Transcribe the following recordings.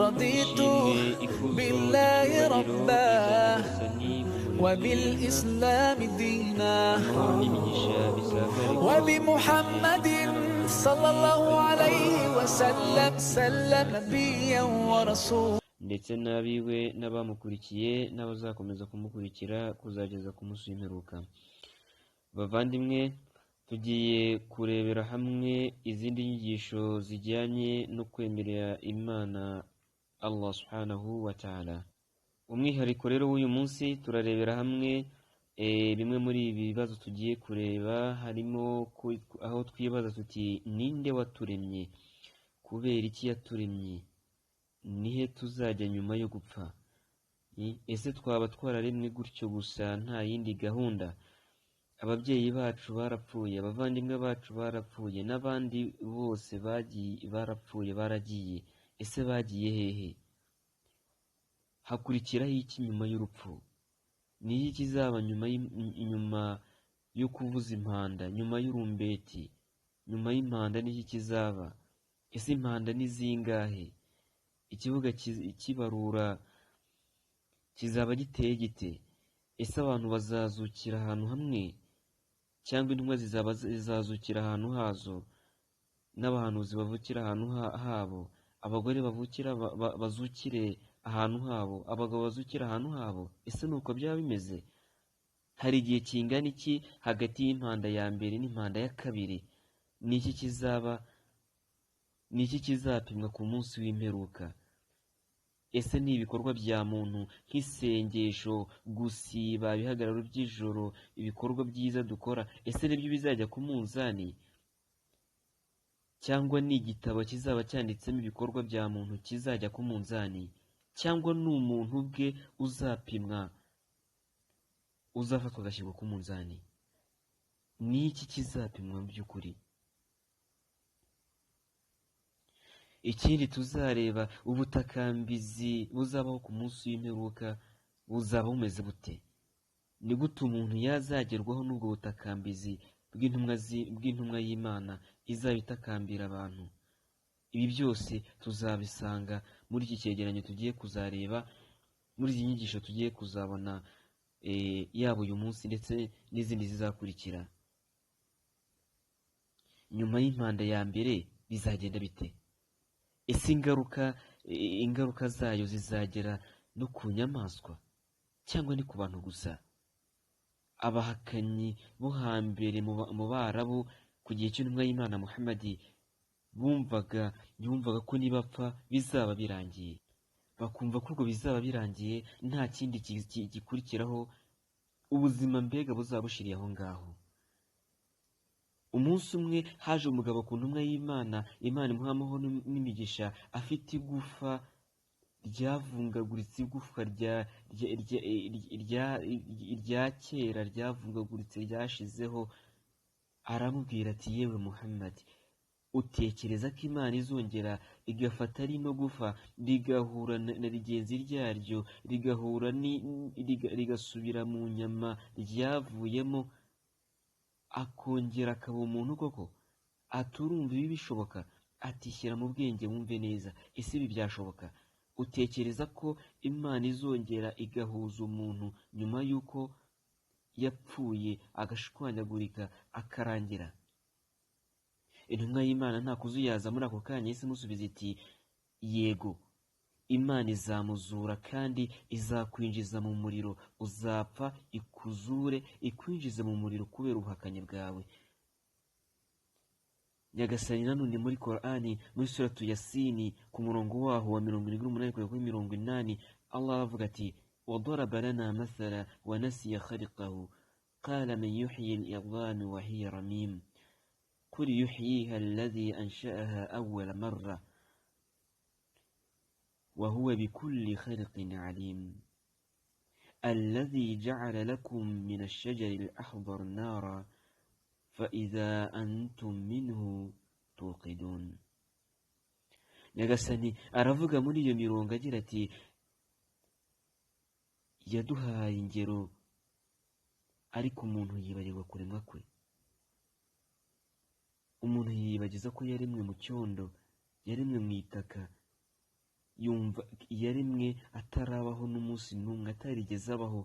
رضيت ishimwe ikuzo بالله n'icyubahiro ربا bizanyagasani umuremyi وبالإسلام دينا amahoro n'imigisha bisagare ku وبمحمد صلى الله عليه وسلم سلم نبيا ورسولا ndetse n'abiwe n'abamukurikiye n'abazakomeza kumukurikira kuzageza ku munsi w'imperuka. Bavandimwe, tugiye kurebera hamwe izindi nyigisho zijyanye no kwemerera Imana Allah subhanahu wa ta'ala. Umwihariko rero w'uyu munsi turarebera hamwe bimwe muri ibi bibazo tugiye kureba, harimo aho twibaza tuti ninde waturemye, kubera iki yaturemye, nihe tuzajya nyuma yo gupfa, ese twaba twararemwe gutyo gusa nta yindi gahunda? Ababyeyi bacu barapfuye, abavandimwe bacu barapfuye, n'abandi bose barapfuye baragiye, ese bagiye hehe? Hakurikiraho iki nyuma y'urupfu? Ni iki kizaba nyuma yo kuvuza impanda, nyuma y'urumbeti? Nyuma y'impanda ni iki kizaba? Ese impanda ni zingahe? Ikibuga kibarura kizaba giteye gite? Ese abantu bazazukira ahantu hamwe, cyangwa intumwa zizazukira ahantu hazo, n'abahanuzi bavukira ahantu habo, abagore bazukire ahantu habo, abagabo bazukira ahantu habo? Ese nuko byaba bimeze? Hari igihe kingana iki hagati y'impanda ya mbere n'impanda ya kabiri? Ni iki kizaba? Ni iki kizapimwa ku munsi w'imperuka? Ese ni ibikorwa bya muntu nk'isengesho, gusiba, ibihagararo by'ijoro, ibikorwa byiza dukora, ese nibyo bizajya ku munzani? Cyangwa ni igitabo kizaba cyanditsemo ibikorwa bya muntu kizajya ku munzani? Cyangwa ni umuntu ubwe uzapimwa, uzafatwa agashyirwa ku munzani? Ni iki kizapimwa mu by'ukuri? Ikindi tuzareba, ubutakambizi buzabaho ku munsi w'imperuka buzaba bumeze bute? Ni gute umuntu yazagerwaho n'ubwo butakambizi bw'intumwa y'Imana izaba itakambira abantu? Ibi byose tuzabisanga muri iki cyegeranyo tugiye kuzareba, muri izi nyigisho tugiye kuzabona, yaba uyu munsi ndetse n'izindi zizakurikira. Nyuma y'impanda ya mbere bizagenda bite? Ese ingaruka zayo zizagera no ku nyamaswa, cyangwa ni ku bantu gusa? Abahakanyi bo hambere mu Barabu ku gihe cy'intumwa y'Imana Muhammadi bumvaga ko nibapfa bizaba birangiye, bakumva ko ubwo bizaba birangiye nta kindi gikurikiraho, ubuzima mbega buzaba bushiriye aho ngaho. Umunsi umwe haje umugabo ku ntumwa y'Imana, Imana imuha amahoro n'imigisha, afite igufa ryavungaguritse, igufwa rya kera ryavungaguritse ryashizeho. Aramubwira ati, yewe Muhammad, utekereza ko Imana izongera igafata rino gufa rigahura na rigenzi ryaryo, rigasubira mu nyama ryavuyemo, akongera akaba umuntu koko? Aturumva ibi bishoboka? Atishyira mu bwenge wumve neza, ese ibi byashoboka? Utekereza ko Imana izongera igahuza umuntu nyuma y'uko yapfuye agashwanyagurika akarangira? Intumwa y'Imana nta kuzuyaza muri ako kanya isi imusubiza iti, yego, Imana izamuzura kandi izakwinjiza mu muriro, uzapfa ikuzure ikwinjize mu muriro kubera ubuhakanyi bwawe. Nyagasani nanone muri Korani, muri suratu Yasini ku murongo waho wa 78 kugera kuri 80, Allah avuga ati, وضرب لنا مثلا ونسي خلقه قال من يحيي العظام وهي رميم قل يحييها الذي أنشأها أول مرة وهو بكل خلق عليم الذي جعل لكم من الشجر الأخضر نارا فإذا أنتم منه توقدون. Nyagasani aravuga muri iyo mirongo agira ati, yaduhaye ingero ariko umuntu yibagirwa kuremwa kwe. Umuntu yibagiza ko yaremwe mu cyondo, yaremwe mu itaka, yumva yaremwe atarabaho n'umunsi n'umwe, atarigeze abaho.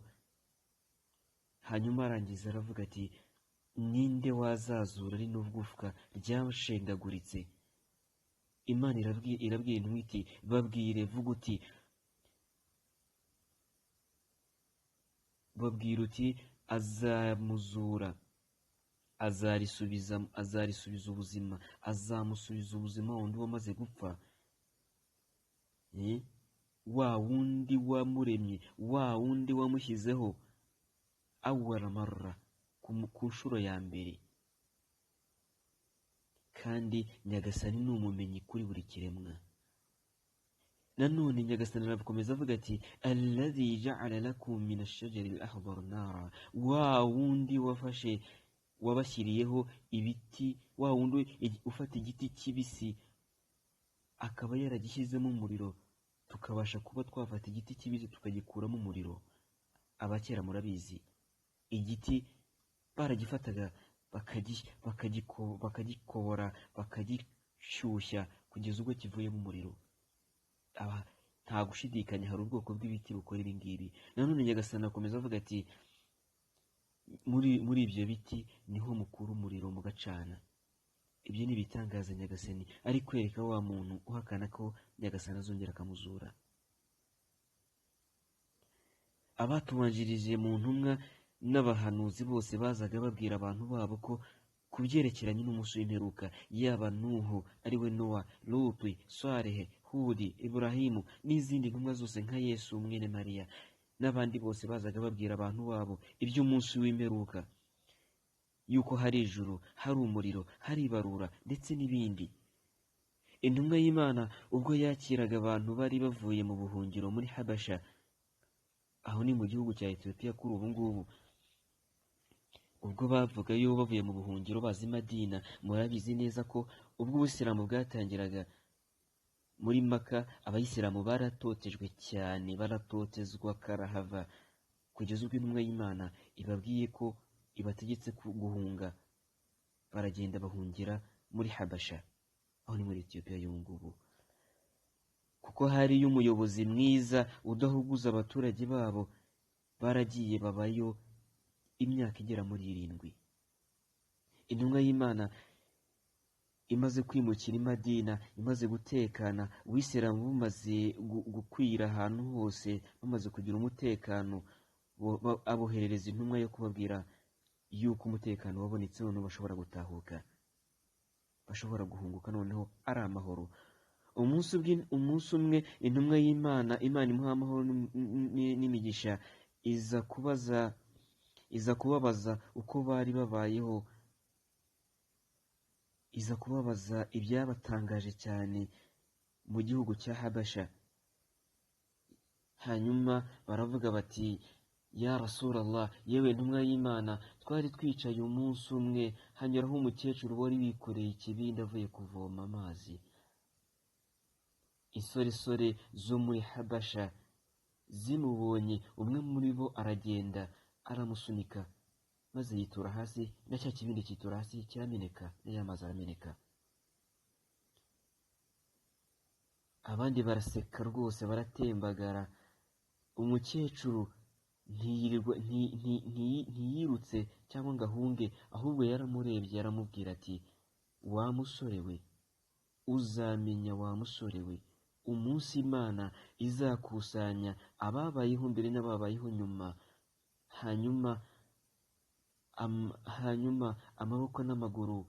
Hanyuma arangiza aravuga ati ninde wazazura rino gufwa ryashengaguritse? Imana irabwira intumwa iti babwire, vuga uti, babwira uti azamuzura, azarisubiza ubuzima, azamusubiza ubuzima wundi wamaze gupfa. Wa wundi wamuremye, wa wundi wamushyizeho awwala marra, ku nshuro ya mbere. Kandi Nyagasani ni umumenyi kuri buri kiremwa. Nanone Nyagasani arakomeza avuga ati alladhi ja'ala lakum min ash-shajari al-akhdar nara, wa wundi wabashyiriyeho ibiti, wa wundi ufata igiti kibisi akaba yaragishyizemo umuriro, tukabasha kuba twafata igiti kibisi tukagikuramo umuriro. Abakera murabizi, igiti baragifataga bakagikobora, bakagishyushya kugeza ubwo kivuyemo umuriro. Nta gushidikanya hari ubwoko bw'ibiti bukora ibi ngibi. Nanone Nyagasani akomeza avuga ati muri ibyo biti niho mukura umuriro mugacana. Ibyo ni ibitangaza Nyagasani ari kwereka wa muntu uhakana ko Nyagasani azongera akamuzura. Abatubanjirije mu ntumwa n'abahanuzi bose bazaga babwira abantu babo ko ku byerekeranye n'umunsi w'imperuka, yaba Nuhu ariwe Nowa, Luti, Salehe, Hudi, Iburahimu n'izindi ntumwa zose nka Yesu mwene Mariya n'abandi bose bazaga babwira abantu babo iby'umunsi w'imperuka, yuko hari ijuru, hari umuriro, hari ibarura ndetse n'ibindi. Intumwa y'Imana ubwo yakiraga abantu bari bavuye mu buhungiro muri Habasha, aho ni mu gihugu cya Etiyopiya kuri ubu ngubu, ubwo bavuga yo bavuye mu buhungiro bazi Madina, murabizi neza ko ubwo Ubusilamu bwatangiraga muri Maka, abayisilamu baratotejwe cyane, baratotezwa karahava, kugeza ubwo intumwa y'Imana ibabwiye ko ibategetse guhunga. Baragenda bahungira muri Habasha, aho ni muri Etiyopiya y'ubu ngubu, kuko hariyo umuyobozi mwiza udahuguza abaturage babo. Baragiye babayo imyaka igera muri 7. Intumwa y'Imana imaze kwimukira i Madina, imaze gutekana, Ubusilamu bumaze gukwira ahantu hose, bamaze kugira umutekano, aboherereza intumwa yo kubabwira yuko umutekano wabonetse, none bashobora gutahuka, bashobora guhunguka, noneho ari amahoro. Umunsi umwe intumwa y'Imana, Imana imuha amahoro n'imigisha, iza kubabaza uko bari babayeho, iza kubabaza ibyabatangaje cyane mu gihugu cya Habasha. Hanyuma baravuga bati ya Rasulallah, yewe ntumwa y'Imana, twari twicaye umunsi umwe, hanyuraho umukecuru wari wikoreye ikibindi avuye kuvoma amazi. Insoresore zo muri Habasha zimubonye, umwe muri bo aragenda aramusunika, maze yitura hasi, na cya kibindi cyitura hasi kirameneka, n'amazi arameneka. Abandi baraseka rwose, baratembagara. Umukecuru ntiyirutse cyangwa ngo ahunge, ahubwo yaramurebye, aramubwira ati wa musore we, uzamenya wa musore we, umunsi Imana izakusanya ababayeho mbere n'ababayeho nyuma, hanyuma amaboko n'amaguru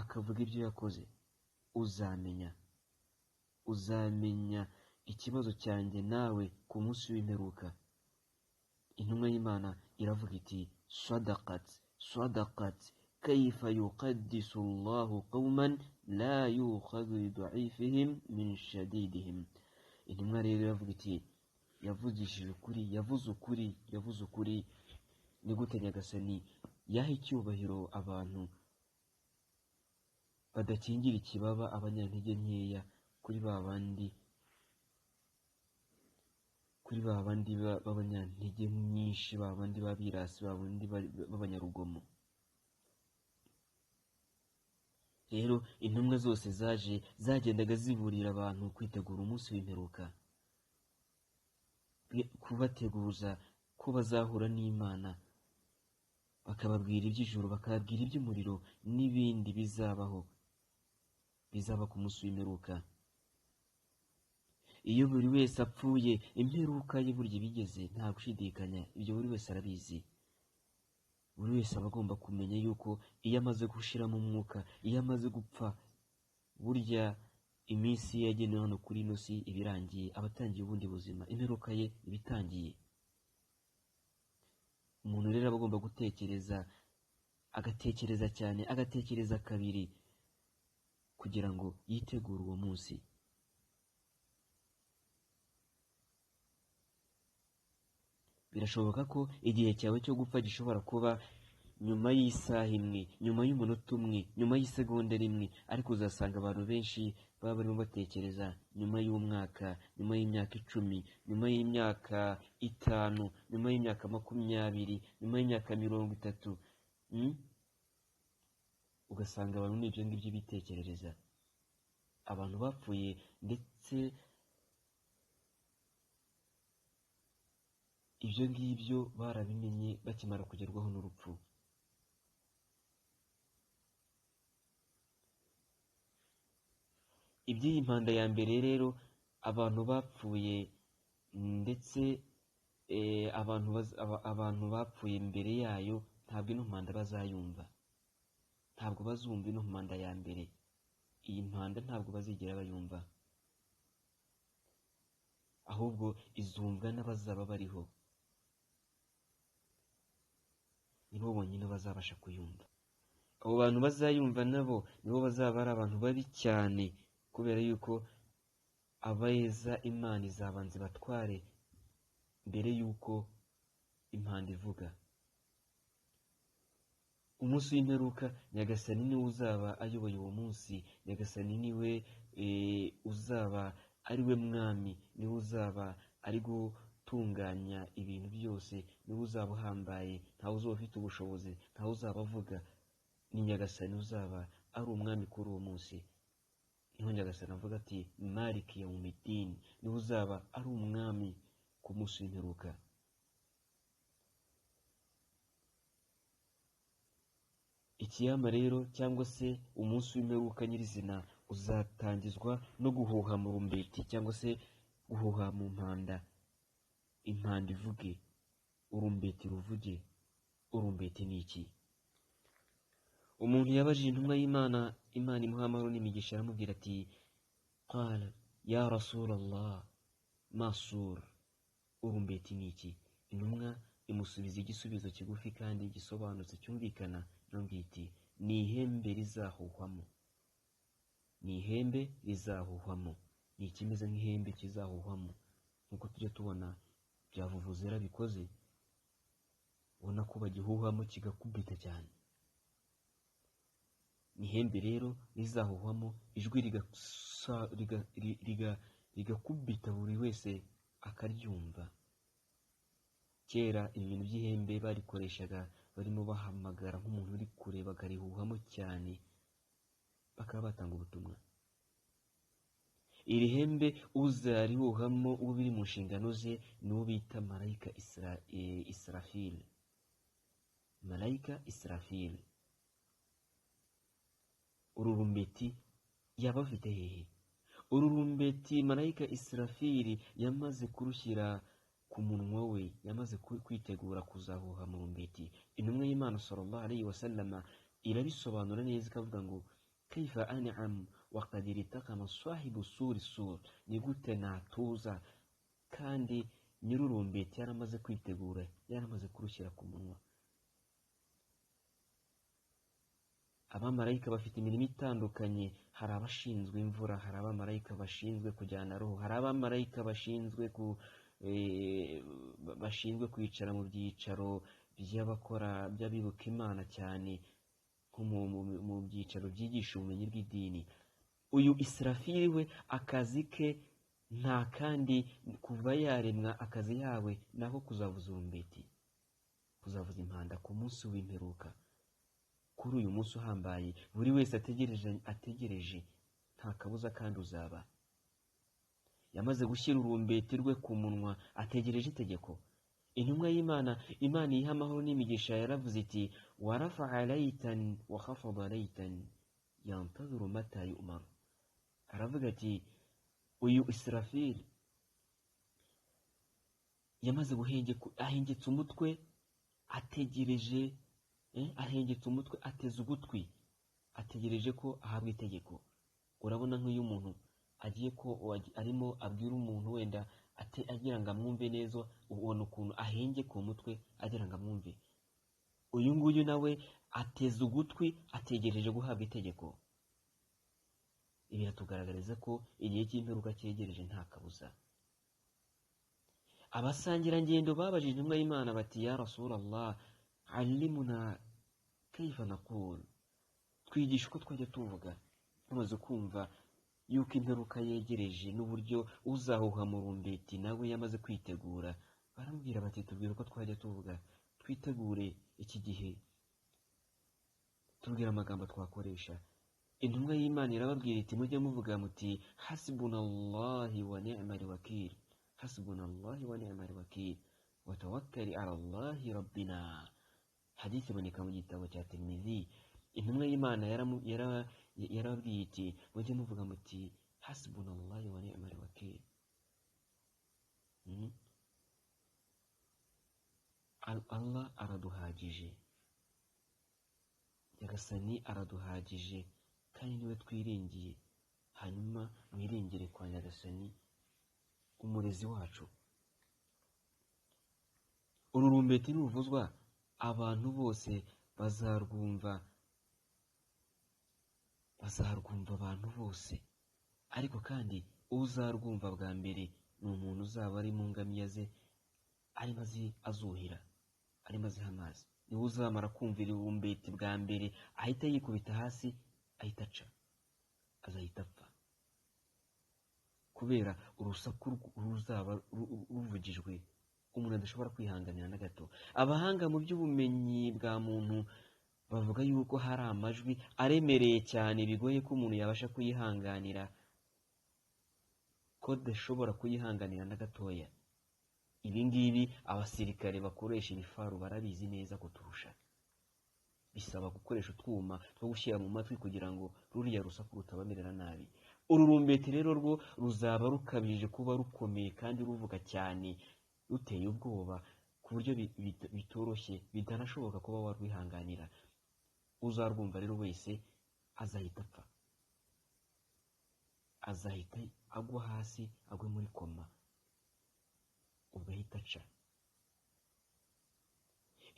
akavuga ibyo yakoze, uzamenya ikibazo cyanjye nawe ku munsi w'imperuka. Intumwa y'Imana iravuga iti sadaqat kayfa yuqaddisu Allahu qauman la yukhadhu bidu'ifihim min shadidihim. Intumwa rero iravuga iti yavugishije ukuri, yavuze ukuri. Ni gute Nyagasani yaha icyubahiro abantu badakingira ikibaba abanyantege nkeya, kuri ba bandi b'abanyantege nyinshi, ba bandi b'abirasi, ba bandi b'abanyarugomo. rero intumwa zose zagendaga ziburira abantu kwitegura umunsi w'imperuka, kubateguza ko bazahura n'Imana, bakababwira iby'ijuru, bakababwira iby'umuriro n'ibindi bizaba ku munsi w'imperuka. Iyo buri wese apfuye, imperuka ye burya bigeze, nta gushidikanya, ibyo buri wese arabizi. Buri wese aba agomba kumenya yuko iyo amaze gushiramo umwuka, iyo amaze gupfa, burya iminsi ye yagenewe hano kuri ino si iba irangiye, aba atangiye ubundi buzima, imperuka ye iba itangiye. Umuntu rero aba agomba gutekereza, agatekereza cyane, agatekereza kabiri, kugira ngo yitegure uwo munsi. Birashoboka ko igihe cyawe cyo gupfa gishobora kuba nyuma y'isaha imwe, nyuma y'umunota umwe, nyuma y'isegonda rimwe, ariko uzasanga abantu benshi baba barimo batekereza nyuma y'umwaka, nyuma y'imyaka 10, nyuma y'imyaka 5, nyuma y'imyaka 20, nyuma y'imyaka 30. Ugasanga abantu n'ibyo ngibyo bitekerereza. Abantu bapfuye ndetse ibyo ngibyo barabimenye bakimara kugerwaho n'urupfu. Iby'iyi mpanda ya mbere rero, abantu bapfuye ndetse abantu bapfuye mbere yayo ntabwo ino mpanda bazayumva, ntabwo bazumva ino mpanda ya mbere. Iyi mpanda ntabwo bazigera bayumva, ahubwo izumvwa n'abazaba bariho, nibo bonyine bazabasha kuyumva. Abo bantu bazayumva nabo nibo bazaba ari abantu babi cyane, kubera yuko abeza Imana izabanza batware mbere yuko impanda ivuga. Umunsi w'imperuka, Nyagasani niwe uzaba ayoboye uwo munsi, Nyagasani niwe uzaba ari we mwami, niwe uzaba ari gutunganya ibintu byose, niwe uzaba uhambaye, ntawe uzaba ufite ubushobozi, ntawe uzaba avuga. Ni Nyagasani uzaba ari umwami kuri uwo munsi. Niho Nyagasani avuga ati Maliki Yawmiddin, niwe uzaba ari umwami ku munsi w'imperuka. Ikiyama rero, cyangwa se umunsi w'imperuka nyirizina, uzatangizwa no guhuha mu rumbeti, cyangwa se guhuha mu mpanda. Impanda ivuge, urumbeti ruvuge. Urumbeti ni iki? Umuntu yabajije intumwa y'Imana, Imana imuha amahoro n'imigisha, aramubwira ati qala ya Rasulallah ma sur, urumbeti ni iki? Intumwa imusubiza igisubizo kigufi kandi gisobanutse cyumvikana, iramubwira iti ni ihembe rizahuhwamo. Ni ihembe rizahuhwamo, ni ikimeze nk'ihembe kizahuhwamo, nk'uko tujya tubona bya vuvuzera bikoze, ubona ko bagihuhamo kigakubita cyane. Ni ihembe rero rizahuhwamo, ijwi rigakubita buri wese akaryumva. Kera ibintu by'ihembe barikoreshaga barimo bahamagara nk'umuntu uri kure, bakarihuhamo cyane, bakaba batanga ubutumwa. Iri hembe uzarihuhamo uwo biri mu nshingano ze n'uwo bita Malayika Israfil. Malayika Israfil. Ururumbeti yaba afite hehe? Ururumbeti Malayika Israfil yamaze kurushyira ku munwa we, yamaze kwitegura kuzahuha mu rumbeti. Intumwa y'Imana sallallahu alayhi wa sallam irabisobanura neza, ikavuga ngo kaifa an'am wa qad irtaqama sahibu suri sur, ni gute natuza kandi nyururumbeti yaramaze kwitegura, yaramaze kurushyira ku munwa. Abamarayika bafite imirimo itandukanye. Hari abashinzwe imvura, hari abamarayika bashinzwe kujyana roho, hari abamarayika bashinzwe kwicara mu byicaro by'abibuka Imana cyane, nko mu byicaro byigisha ubumenyi bw'idini. Uyu Israfili we akazi ke nta kandi, kuva yaremwa akazi yawe naho kuzavuza urumbeti, kuzavuza impanda ku munsi w'imperuka. kuri uyu munsi uhambaye buri wese ategereje nta kabuza kandi uzaba. Yamaze gushyira urumbeti rwe ku munwa ategereje itegeko. Intumwa y'Imana, Imana iyiha amahoro n'imigisha, yaravuze iti warafa'a laytan wa khafada laytan yantadhiru mata yu'mar. Aravuga ati uyu Israfil yamaze ahengetse umutwe ategereje, ahengetse umutwe ateze ugutwi ategereje ko ahabwa itegeko. Urabona nk'iyo umuntu agiye ko arimo abwira umuntu wenda agira ngo amwumve neza, ubona ukuntu ahenge ku mutwe agira ngo amwumve. Uyu nguyu nawe ateze ugutwi ategereje guhabwa itegeko. Ibi biratugaragariza ko igihe cy'imperuka cyegereje nta kabuza. Abasangirangendo babajije intumwa y'Imana bati ya Rasulallah, allimuna kayfa naqul, twigisha uko twajya tuvuga tumaze kumva yuko imperuka yegereje n'uburyo uzahuha mu rumbeti nawe yamaze kwitegura. Baramubwira bati tubwire uko twajya tuvuga, twitegure iki gihe, tubwire amagambo twakoresha. Intumwa y'Imana irababwira iti mujye muvuga muti hasbunallahi wa ni'mal wakil, hasbunallahi wa ni'mal wakil wa tawakkali ala Allahi rabbina. Hadisi iboneka mu gitabo cya Tirmidhi. Intumwa y'Imana yarababwiye iti mujye muvuga muti hasbunallahi wa ni'mal wakil. Allah araduhagije, Nyagasani araduhagije kandi niwe twiringiye. Hanyuma mwiringire kwa Nyagasani umurezi wacu. Uru rumbeti nuruvuzwa abantu bose bazarwumva abantu bose, ariko kandi uzarwumva bwa mbere ni umuntu uzaba ari mu ngamiya ze arimo azuhira, arimo aziha amazi. Niwe uzamara kumvira urumbeti bwa mbere ahita yikubita hasi, ahita aca, azahita apfa, kubera urusaku ruzaba ruvugijwe umuntu adashobora kwihanganira na gato. Abahanga mu by'ubumenyi bwa muntu bavuga yuko hari amajwi aremereye cyane bigoye ko umuntu yabasha kuyihanganira, ko adashobora kuyihanganira na gatoya. Ibi ngibi abasirikare bakoresha ibifaru barabizi neza kuturusha. Bisaba gukoresha utwuma two gushyira mu matwi kugira ngo ruriya rusaku rutabamerera nabi. Uru rumbeti rero rwo ruzaba rukabije kuba rukomeye kandi ruvuga cyane, ruteye ubwoba ku buryo bitoroshye, bitanashoboka kuba warwihanganira. Uzarwumva rero wese azahita apfa, azahita agwa hasi, agwe muri koma, ugahita aca.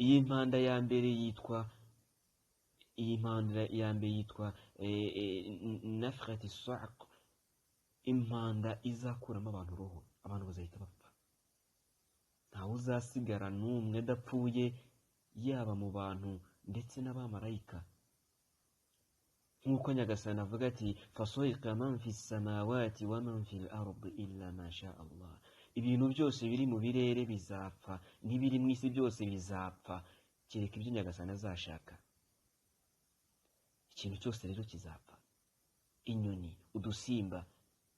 Iyi mpanda ya mbere yitwa nafkhati sa'q, impanda izakuramo abantu roho, abantu bazahita bapfa. Ntawe uzasigara n'umwe adapfuye, yaba mu bantu ndetse n'abamarayika. Nk'uko Nyagasani avuga ati fasoyika man fi samawati wa man fi al-ardi illa ma sha Allah. Ibintu byose biri mu birere bizapfa, n'ibiri mu isi byose bizapfa, kereka ibyo Nyagasani azashaka. Ikintu cyose rero kizapfa, inyoni, udusimba,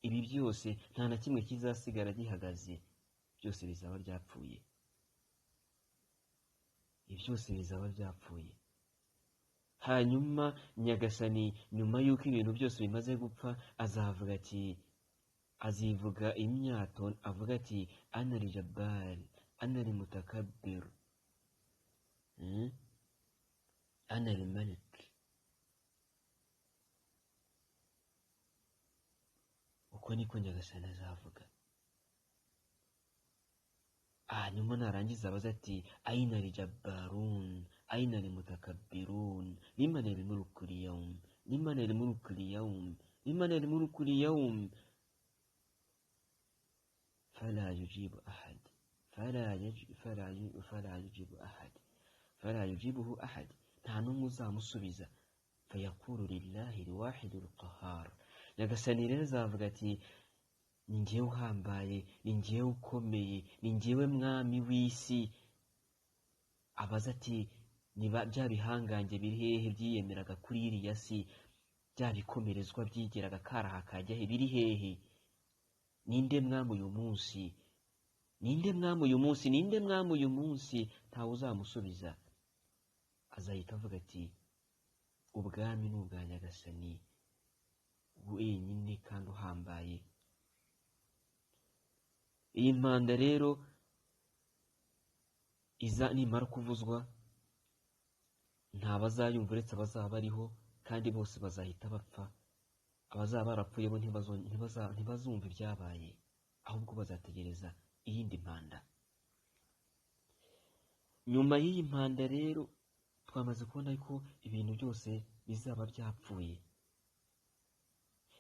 ibi byose nta na kimwe kizasigara gihagaze, byose bizaba byapfuye. Ibi byose bizaba byapfuye. Hanyuma Nyagasani nyuma y'uko ibintu byose bimaze gupfa azavuga ati, azivuga imyato, avuga ati ana al-jabbar, ana al-mutakabbir, ana al-malik. Uko niko Nyagasani azavuga. Hanyuma narangiza abaza ati aina al-jabbarun, aina al-mutakabbirun, liman al-mulku al-yawm, liman al-mulku al-yawm, liman al-mulku al-yawm. فلا يجيب أحد، فلا يجيبه أحد. نحن muzamusubiza. فيقول لله الواحد القهار. Nyagasani rero azavuga ati ni njyewe uhambaye, ni njyewe ukomeye, ni njyewe mwami w'isi. Abaza ati niba bya bihangange biri hehe byiyemeraga kuri iriya si, bya bikomerezwa byigeraga karaha kajya he, biri hehe? Ninde mwami uyu munsi? Ninde mwami uyu munsi? Ninde mwami uyu munsi? Ntawe uzamusubiza. Azahita avuga ati ubwami ni ubwa Nyagasani wenyine kandi uhambaye. Iyi mpanda rero nimara kuvuzwa, nta bazayumva uretse abazaba bariho, kandi bose bazahita bapfa. Abazaba barapfuye bo ntibazumva ibyabaye, ahubwo bazategereza iyindi mpanda. Nyuma y'iyi mpanda rero twamaze kubona ko ibintu byose bizaba byapfuye.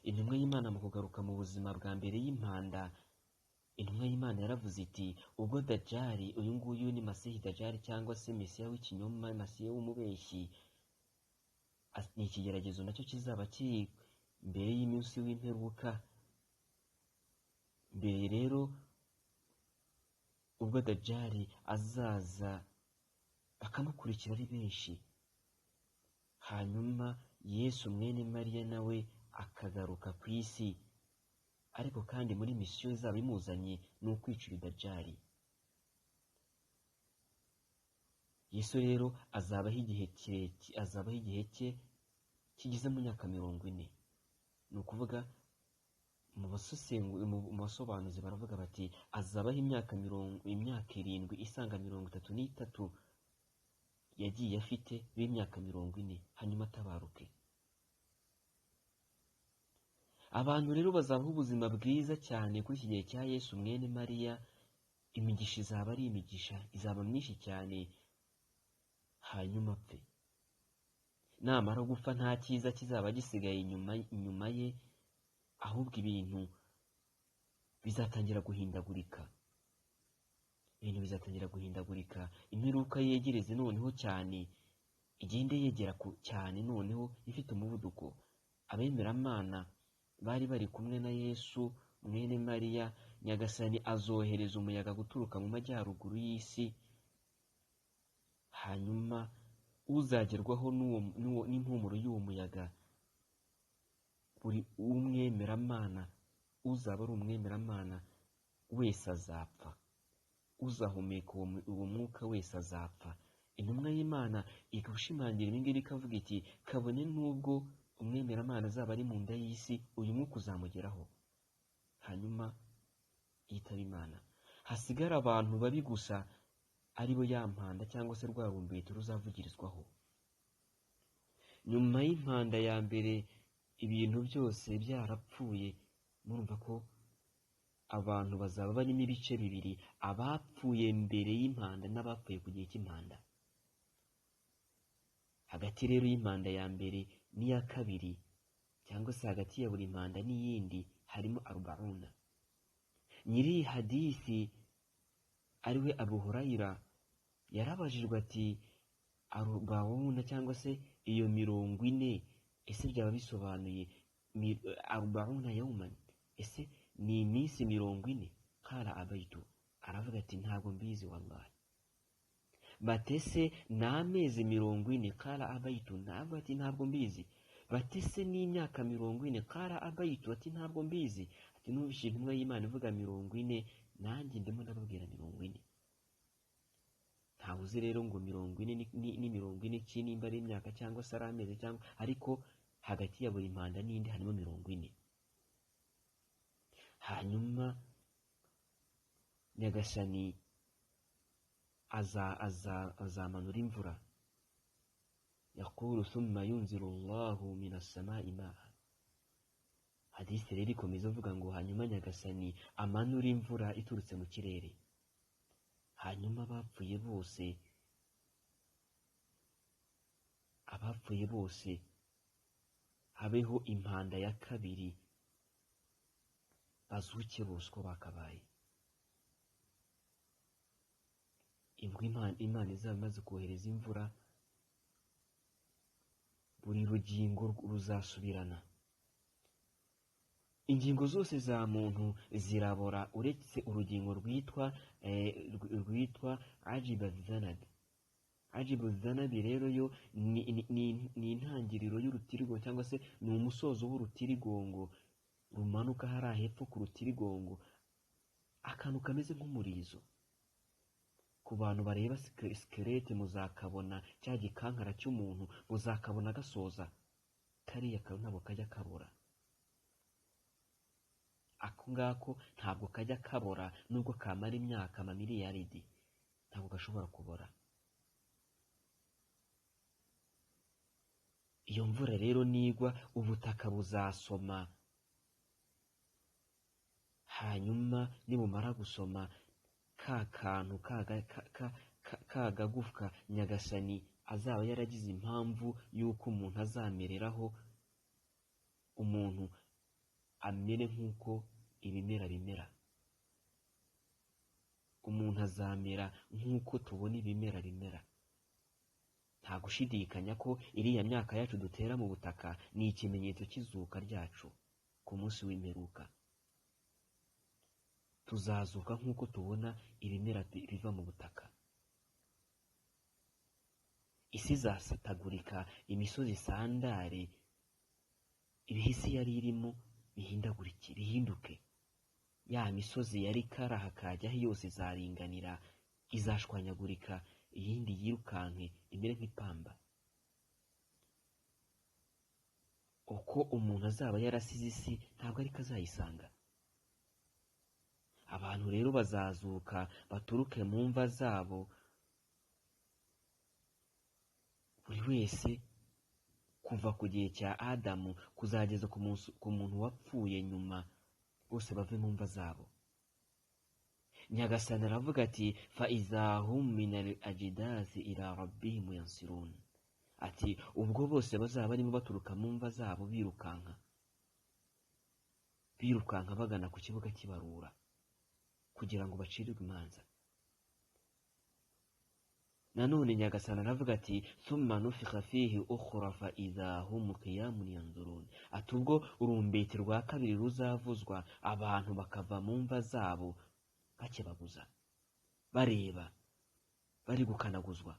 Intumwa y'Imana mu kugaruka mu buzima bwa mbere y'impanda, intumwa y'Imana yaravuze iti ubwo Dajjali, uyu nguyu ni Masihi Dajjali cyangwa se Mesiya w'ikinyoma, Mesiya w'umubeshyi, ni ikigeragezo nacyo kizaba kiri mbere y'iminsi w'imperuka. Mbere rero ubwo Dajjali azaza bakamukurikira ari benshi, hanyuma Yesu mwene Mariya nawe akagaruka ku isi, ariko kandi muri misiyo izaba imuzanye ni ukwicira Dajjali. Yesu rero azabaho igihe cye kigeze mu myaka 40. Ni ukuvuga mu basobanuzi baravuga bati azabaho imyaka 7 isanga 33 yagiye afite b'imyaka 40, hanyuma atabaruke. Abantu rero bazabaho ubuzima bwiza cyane kuri iki gihe cya Yesu mwene Mariya. Imigisha izaba ari imigisha, izaba myinshi cyane, hanyuma apfe. Namara gupfa nta cyiza kizaba gisigaye inyuma ye, ahubwo ibintu bizatangira guhindagurika. Imperuka yegereze noneho cyane, igende yegera cyane noneho ifite umuvuduko. Abemeramana bari bari kumwe na Yesu mwene Mariya, Nyagasani azohereza umuyaga guturuka mu majyaruguru y'isi, hanyuma uzagerwaho n'impumuro y'uwo muyaga, buri umwemeramana, uzaba ari umwemeramana wese azapfa, uzahumeka uwo mwuka wese azapfa. Intumwa y'Imana ikabishimangira ibi ngibi ikavuga iti kabone n'ubwo umwemeramana azaba ari mu nda y'isi, uyu mwuka uzamugeraho, hanyuma yitaba Imana. Hasigara abantu babi gusa, aribo ya mpanda cyangwa se rwa rumbeti ruzavugirizwaho. Nyuma y'impanda ya mbere ibintu byose byarapfuye. Murumva ko abantu bazaba barimo ibice bibiri, abapfuye mbere y'impanda n'abapfuye ku gihe cy'impanda. Hagati rero y'impanda ya mbere n'iya kabiri, cyangwa se hagati ya buri mpanda n'iyindi, harimo arubauna. Nyiri hadithi ariwe Abu Hurayra yarabajijwe ati arubauna cyangwa se iyo 40 ese byaba bisobanuye arubauna yawman, ese ni iminsi 40? Kala abaitu, aravuga ati ntabwo mbizi wallahi. Batese n'amezi 40? Kala abaitu, ntabwo ati ntabwo mbizi. Batese n'imyaka 40? Kala abaitu, ati ntabwo mbizi. Ati numvise intumwa y'Imana ivuga 40, nanjye ndimo ndababwira 40. Ntabuze rero ngo 40 ni 40 ki, nimba ari imyaka cyangwa se ari amezi cyangwa, ariko hagati ya buri mpanda n'indi harimo 40. Hanyuma Nyagasani azamanura imvura. Yaqulu thumma yunziru Allahu minas samai ma'a. Hadisi rero ikomeza avuga ngo hanyuma Nyagasani amanura imvura iturutse mu kirere, hanyuma abapfuye bose habeho impanda ya kabiri, bazuke bose uko bakabaye. Ubwo Imana izaba imaze kohereza imvura, buri rugingo ruzasubirana. Ingingo zose za muntu zirabora uretse urugingo rwitwa ajiba zanad. ajibu dhanabi rero yo ni intangiriro y'urutirigongo cyangwa se ni umusozo w'urutirigongo rumanuka hariya hepfo ku rutirigongo, akantu kameze nk'umurizo. Ku bantu bareba sikelete muzakabona, cya gikankara cy'umuntu muzakabona gasoza, kariya kantu ntabwo kajya kabora. Ako ngako ntabwo kajya kabora, nubwo kamara imyaka amamiliyaridi ntabwo gashobora kubora. Iyo mvura rero nigwa, ubutaka buzasoma, hanyuma nibumara gusoma, ka kantu kagagufwa Nyagasani azaba yaragize impamvu y'uko umuntu azamereraho, umuntu amere nk'uko ibimera bimera. Umuntu azamera nk'uko tubona ibimera bimera. Nta gushidikanya ko iriya myaka yacu dutera mu butaka ni ikimenyetso cy'izuka ryacu ku munsi w'imperuka. Tuzazuka nk'uko tubona ibimera biva mu butaka. Isi izasatagurika, imisozi isandare, ibihisi yari irimo bihinduke. Ya misozi yari karaha hakajyaho yose izaringanira, izashwanyagurika, iyindi yirukanke imere nk'ipamba. Uko umuntu azaba yarasize isi ntabwo ariko azayisanga. Abantu rero bazazuka baturuke mu mva zabo, buri wese kuva ku gihe cya Adamu kuzageza ku muntu wapfuye nyuma, bose bave mu mva zabo. Nyagasani aravuga ati fa izahum minal ajidazi ila rabbihim yansirun, ati ubwo bose bazaba barimo baturuka mu mva zabo birukanka bagana ku kibuga cy'ibarura kugira ngo bacirirwe imanza. Nanone Nyagasani aravuga ati thumma nufikha fihi ukhra fa idahum qiyamun yanzurun, ati ubwo urumbeti rwa kabiri ruzavuzwa, abantu bakava mu mva zabo bakebaguza, bareba, bari gukanaguzwa.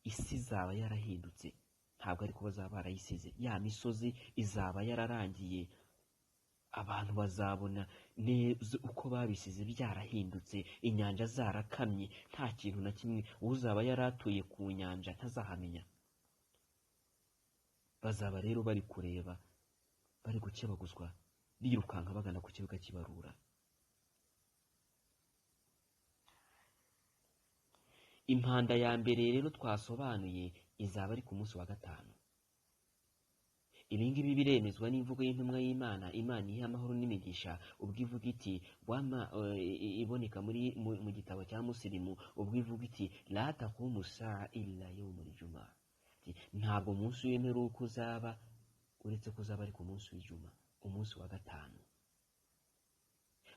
Isi izaba yarahindutse, ntabwo ariko bazaba barayisize. Ya misozi izaba yararangiye, abantu bazabona neza uko babisize byarahindutse, inyanja zarakamye, nta kintu na kimwe uzaba yaratuye ku nyanja ntazahamenya. Bazaba rero bari kureba, bari gukebaguzwa, birukanka bagana ku kibuga cy'ibarura. Impanda ya mbere rero twasobanuye izaba ari ku munsi wa gatanu. Ibi ngibi biremezwa n'imvugo y'intumwa y'Imana, Imana ihe amahoro n'imigisha, ubwo ivuga iti iboneka mu gitabo cya Musilimu, ubwo ivuga iti la taqumu saa illa yawmul jumu'ah, ntabwo umunsi w'imperuka uzaba uretse ko uzaba ari ku munsi w'ijuma, umunsi wa gatanu.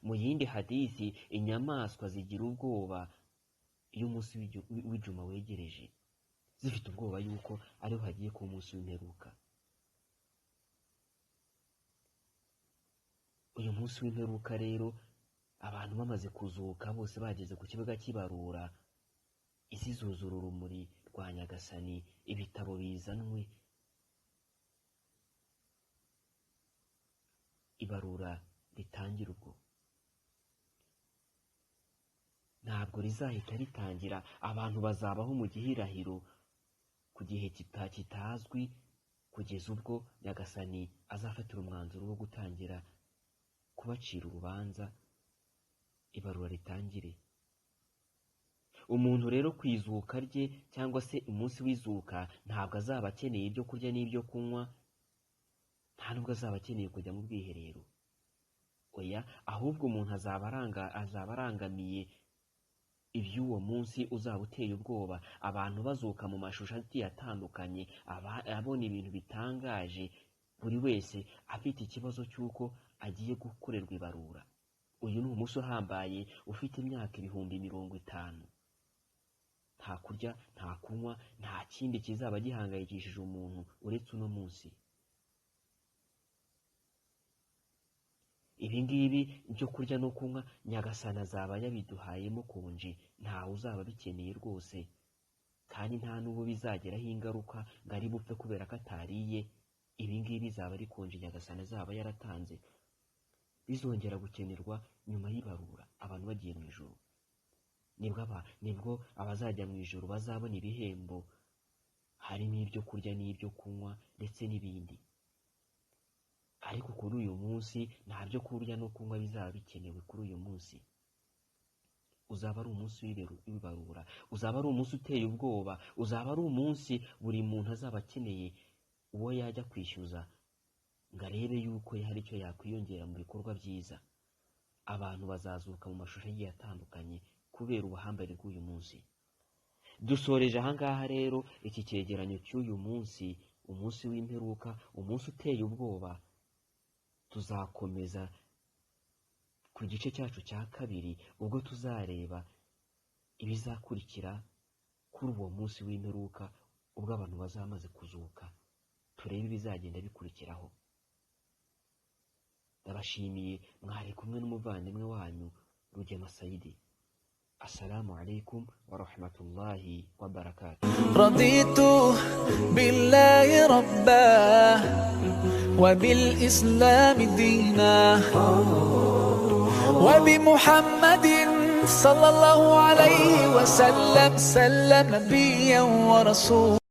Mu yindi hadithi, inyamaswa zigira ubwoba iyo umunsi w'ijuma wegereje, zifite ubwoba yuko ariho hagiye ku munsi w'imperuka. Uyu munsi w'imperuka rero, abantu bamaze kuzuka bose bageze ku kibuga cy'ibarura, isi zuzura urumuri rwa Nyagasani, ibitabo bizanwe, ibarura ritangira ubwo. Ntabwo rizahita ritangira, abantu bazabaho mu gihirahiro ku gihe kitazwi, kugeza ubwo Nyagasani azafatira umwanzuro wo gutangira kubacira urubanza, ibarura ritangire. Umuntu rero ku izuka rye cyangwa se umunsi w'izuka ntabwo azaba akeneye ibyo kurya n'ibyo kunywa, nta nubwo azaba akeneye kujya mu bwiherero. Oya, ahubwo umuntu azaba arangamiye iby'uwo munsi uzaba uteye ubwoba, abantu bazuka mu mashusho agiye atandukanye, abona ibintu bitangaje, buri wese afite ikibazo cy'uko agiye gukorerwa ibarura. Uyu ni umunsi uhambaye, ufite imyaka 50,000. Nta kurya, nta kunywa, nta kindi kizaba gihangayikishije umuntu uretse uno munsi. Ibi ngibi byo kurya no kunywa Nyagasani azaba yabiduhayemo konji, ntawe uzaba bikeneye rwose, kandi nta n'ubu bizageraho ingaruka ngo ari bupfe kubera ko atariye. Ibi ngibi bizaba ari konje Nyagasani azaba yaratanze, bizongera gukenerwa nyuma y'ibarura abantu bagiye mu ijuru. Nibwo abazajya mu ijuru bazabona ibihembo, harimo ibyo kurya n'ibyo kunywa ndetse n'ibindi. Ariko kuri uyu munsi nta byo kurya no kunywa bizaba bikenewe. Kuri uyu munsi uzaba ari umunsi w'ibarura, uzaba ari umunsi uteye ubwoba, uzaba ari umunsi buri muntu azaba akeneye uwo yajya kwishyuza ngo arebe yuko hari icyo yakwiyongera mu bikorwa byiza. Abantu bazazuka mu mashusho agiye atandukanye kubera ubuhambare bw'uyu munsi. Dusoreje ahangaha rero iki cyegeranyo cy'uyu munsi, umunsi w'imperuka, umunsi uteye ubwoba. Tuzakomeza ku gice cyacu cya kabiri ubwo tuzareba ibizakurikira kuri uwo munsi w'imperuka, ubwo abantu bazamaze kuzuka, turebe ibizagenda bikurikiraho. Ndabashimiye, mwari kumwe n'umuvandimwe wanyu Rugema Saidi. Assalamu alaikum wa rahmatullahi wa barakatuh. رضيت بالله ربا وبالإسلام دينا وبمحمد صلى الله عليه وسلم نبيا ورسولا.